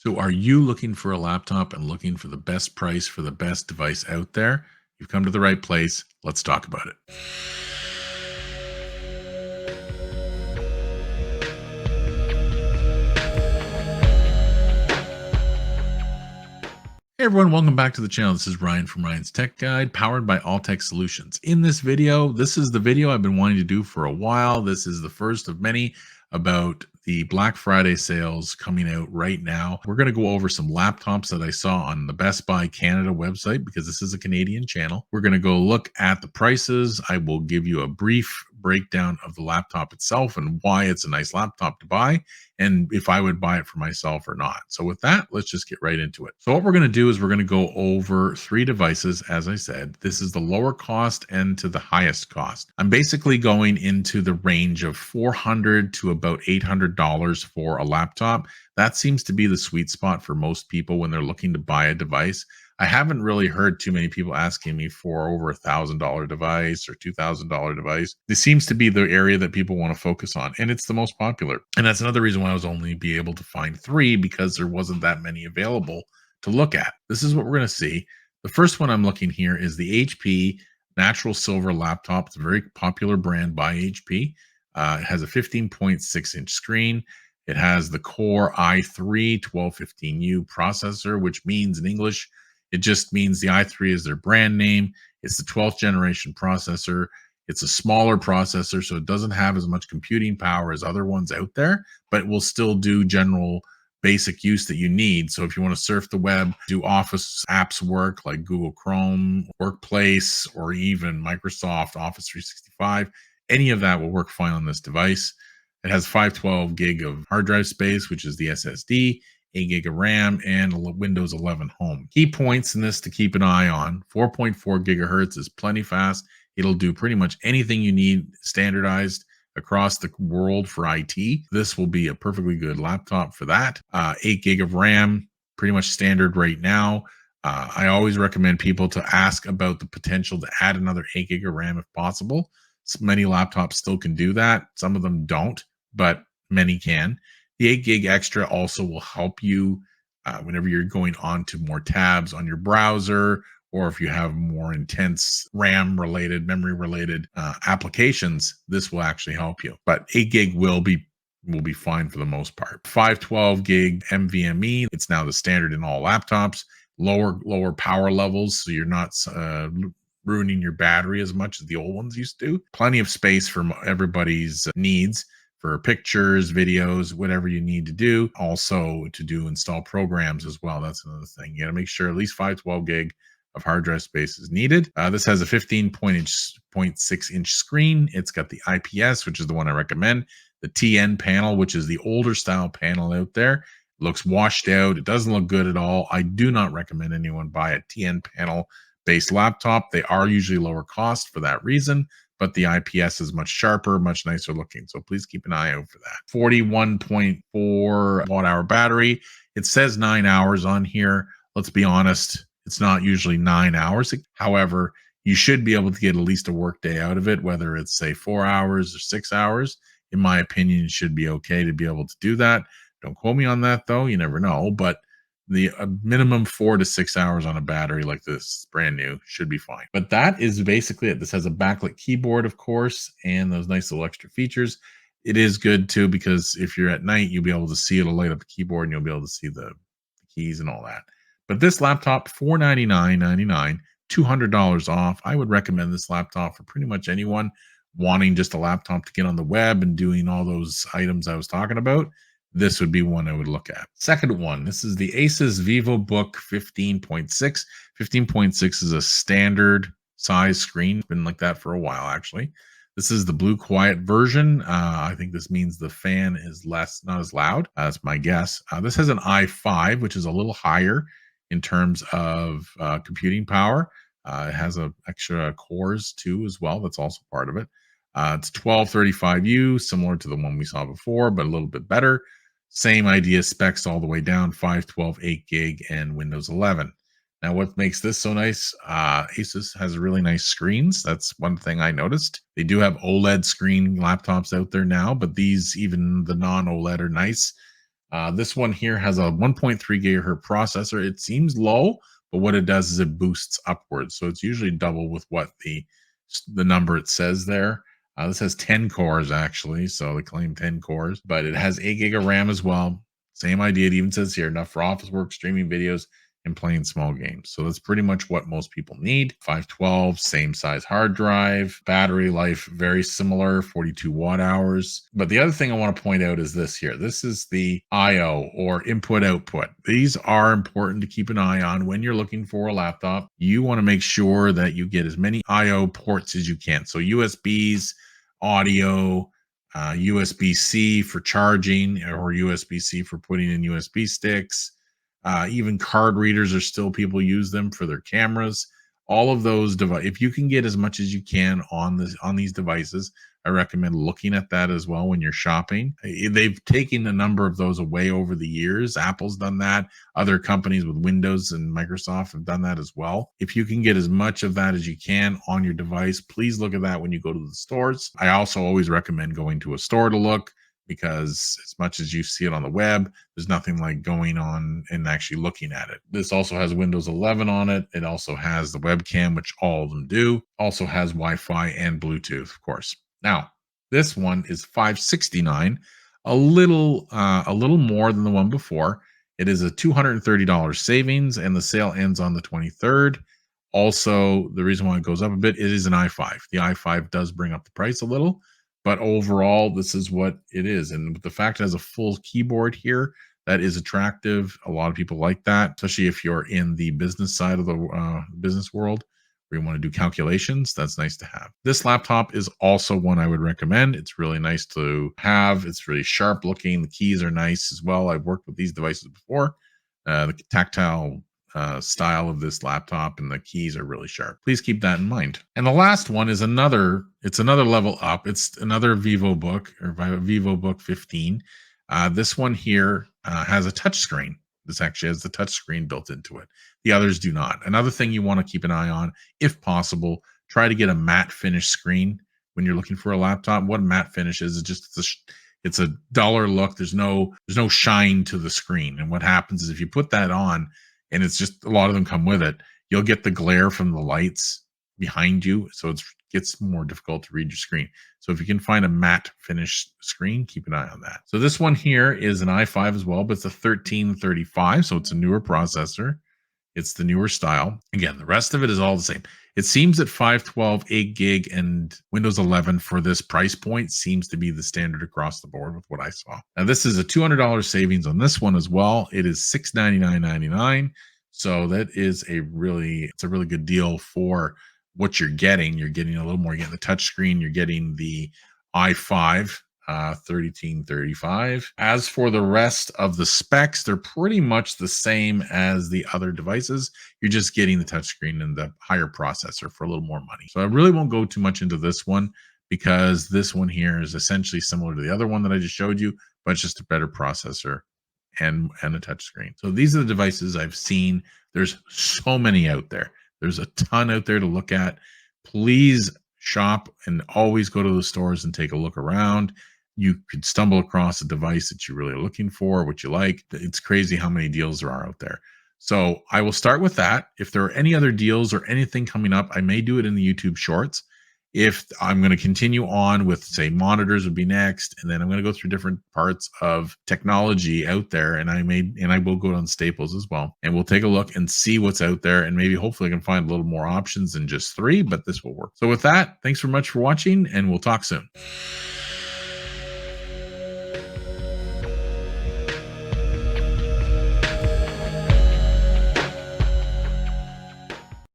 So, are you looking for a laptop and looking for the best price for the best device out there? You've come to the right place. Let's talk about it. Hey everyone, welcome back to the channel. This is Ryan from Ryan's Tech Guide, powered by All Tech Solutions. In this video, this is the video I've been wanting to do for a while. This is the first of many about the Black Friday sales coming out right now. We're going to go over some laptops that I saw on the Best Buy Canada website because this is a Canadian channel. We're going to go look at the prices. I will give you a brief breakdown of the laptop itself and why it's a nice laptop to buy, and if I would buy it for myself or not. So with that, let's just get right into it. So what we're going to do is we're going to go over three devices. As I said, this is the lower cost and to the highest cost. I'm basically going into the range of $400 to about $800 for a laptop. That seems to be the sweet spot for most people when they're looking to buy a device. I haven't really heard too many people asking me for over $1,000 device or $2,000 device. This seems to be the area that people want to focus on, and it's the most popular. And that's another reason why I was only be able to find three, because there wasn't that many available to look at. This is what we're going to see. The first one I'm looking here is the HP Natural Silver laptop. It's a very popular brand by HP. It has a 15.6-inch screen. It has the Core i3 1215U processor, which means in English, it just means the i3 is their brand name. It's the 12th generation processor. It's a smaller processor, so it doesn't have as much computing power as other ones out there, but it will still do general basic use that you need. So if you want to surf the web, do Office apps work like Google Chrome, Workplace, or even Microsoft Office 365, any of that will work fine on this device. It has 512 gig of hard drive space, which is the SSD, 8 gig of RAM, and Windows 11 Home. Key points in this to keep an eye on: 4.4 gigahertz is plenty fast. It'll do pretty much anything you need standardized across the world for IT. This will be a perfectly good laptop for that. 8 gig of RAM, pretty much standard right now. I always recommend people to ask about the potential to add another 8 gig of RAM if possible. Many laptops still can do that. Some of them don't, but many can. The 8 gig extra also will help you whenever you're going on to more tabs on your browser, or if you have more intense RAM related, memory related applications, this will actually help you. But 8 gig will be fine for the most part. 512 gig NVMe, it's now the standard in all laptops. Lower power levels, so you're not ruining your battery as much as the old ones used to. Plenty of space for everybody's needs, for pictures, videos, whatever you need to do. Also to do install programs as well. That's another thing. You got to make sure at least 512 gig of hard drive space is needed. This has a 15.6-inch screen. It's got the IPS, which is the one I recommend. The TN panel, which is the older style panel out there. It looks washed out. It doesn't look good at all. I do not recommend anyone buy a TN panel based laptop. They are usually lower cost for that reason, but the IPS is much sharper, much nicer looking. So please keep an eye out for that. 41.4 watt hour battery. It says 9 hours on here. Let's be honest, it's not usually 9 hours. However, you should be able to get at least a work day out of it, whether it's say 4 hours or 6 hours. In my opinion, it should be okay to be able to do that. Don't quote me on that though. You never know, but the minimum 4 to 6 hours on a battery like this, brand new, should be fine. But that is basically it. This has a backlit keyboard, of course, and those nice little extra features. It is good too, because if you're at night, you'll be able to see, it'll light up the keyboard and you'll be able to see the keys and all that. But this laptop, $499.99, $200 off. I would recommend this laptop for pretty much anyone wanting just a laptop to get on the web and doing all those items I was talking about. This would be one I would look at. Second one, this is the Asus Vivobook 15.6. 15.6 is a standard size screen. It's been like that for a while, actually. This is the blue quiet version. I think this means the fan is not as loud. That's my guess. This has an i5, which is a little higher in terms of computing power. It has a extra cores too as well. That's also part of it. It's 1235U, similar to the one we saw before, but a little bit better. Same idea, specs all the way down, 512, 8 gig, and Windows 11. Now, what makes this so nice? Asus has really nice screens. That's one thing I noticed. They do have OLED screen laptops out there now, but these, even the non-OLED, are nice. This one here has a 1.3 gigahertz processor. It seems low, but what it does is it boosts upwards. So it's usually double with what the number it says there. This has 10 cores actually, so they claim 10 cores, but it has 8 gig of RAM as well. Same idea. It even says here enough for office work, streaming videos, and playing small games. So that's pretty much what most people need. 512, same size hard drive, battery life very similar, 42 watt hours. But the other thing I want to point out is this here. This is the IO, or input output. These are important to keep an eye on when you're looking for a laptop. You want to make sure that you get as many IO ports as you can. So USBs, audio, USB-C for charging, or USB-C for putting in USB sticks. Even card readers are still, people use them for their cameras. All of those devices, if you can get as much as you can on these devices, I recommend looking at that as well when you're shopping. They've taken a number of those away over the years. Apple's done that. Other companies with Windows and Microsoft have done that as well. If you can get as much of that as you can on your device, please look at that when you go to the stores. I also always recommend going to a store to look, because as much as you see it on the web, there's nothing like going on and actually looking at it. This also has Windows 11 on it. It also has the webcam, which all of them do. Also has Wi-Fi and Bluetooth, of course. Now, this one is $569, a little more than the one before. It is a $230 savings, and the sale ends on the 23rd. Also, the reason why it goes up a bit, it is an i5. The i5 does bring up the price a little, but overall, this is what it is. And the fact it has a full keyboard here, that is attractive. A lot of people like that, especially if you're in the business side of the business world where you want to do calculations. That's nice to have. This laptop is also one I would recommend. It's really nice to have. It's really sharp looking. The keys are nice as well. I've worked with these devices before. The tactile style of this laptop and the keys are really sharp. Please keep that in mind. And the last one is another level up. It's another Vivobook, or Vivobook 15. This one here has a touch screen. This actually has the touch screen built into it. The others do not. Another thing you want to keep an eye on, if possible, try to get a matte finish screen when you're looking for a laptop. What a matte finish is, it's a duller look. There's no shine to the screen. And what happens is if you put that on, and it's just, a lot of them come with it, you'll get the glare from the lights behind you, so it gets more difficult to read your screen. So if you can find a matte finish screen, keep an eye on that. So this one here is an i5 as well, but it's a 1335, so it's a newer processor. It's the newer style. Again, the rest of it is all the same. It seems that 512, 8 gig, and Windows 11 for this price point seems to be the standard across the board with what I saw. Now, this is a $200 savings on this one as well. It is $699.99. So that is it's a really good deal for what you're getting. You're getting a little more. You're getting the touch screen. You're getting the i5. 1335. As for the rest of the specs, they're pretty much the same as the other devices. You're just getting the touchscreen and the higher processor for a little more money. So I really won't go too much into this one, because this one here is essentially similar to the other one that I just showed you, but it's just a better processor and a touchscreen. So these are the devices I've seen. There's so many out there. There's a ton out there to look at. Please shop and always go to the stores and take a look around. You could stumble across a device that you really are looking for, what you like. It's crazy how many deals there are out there. So I will start with that. If there are any other deals or anything coming up, I may do it in the YouTube shorts. If I'm going to continue on with, say, monitors would be next, and then I'm going to go through different parts of technology out there, and I will go on staples as well, and we'll take a look and see what's out there, and maybe hopefully I can find a little more options than just 3, but this will work. So with that, thanks very much for watching, and we'll talk soon.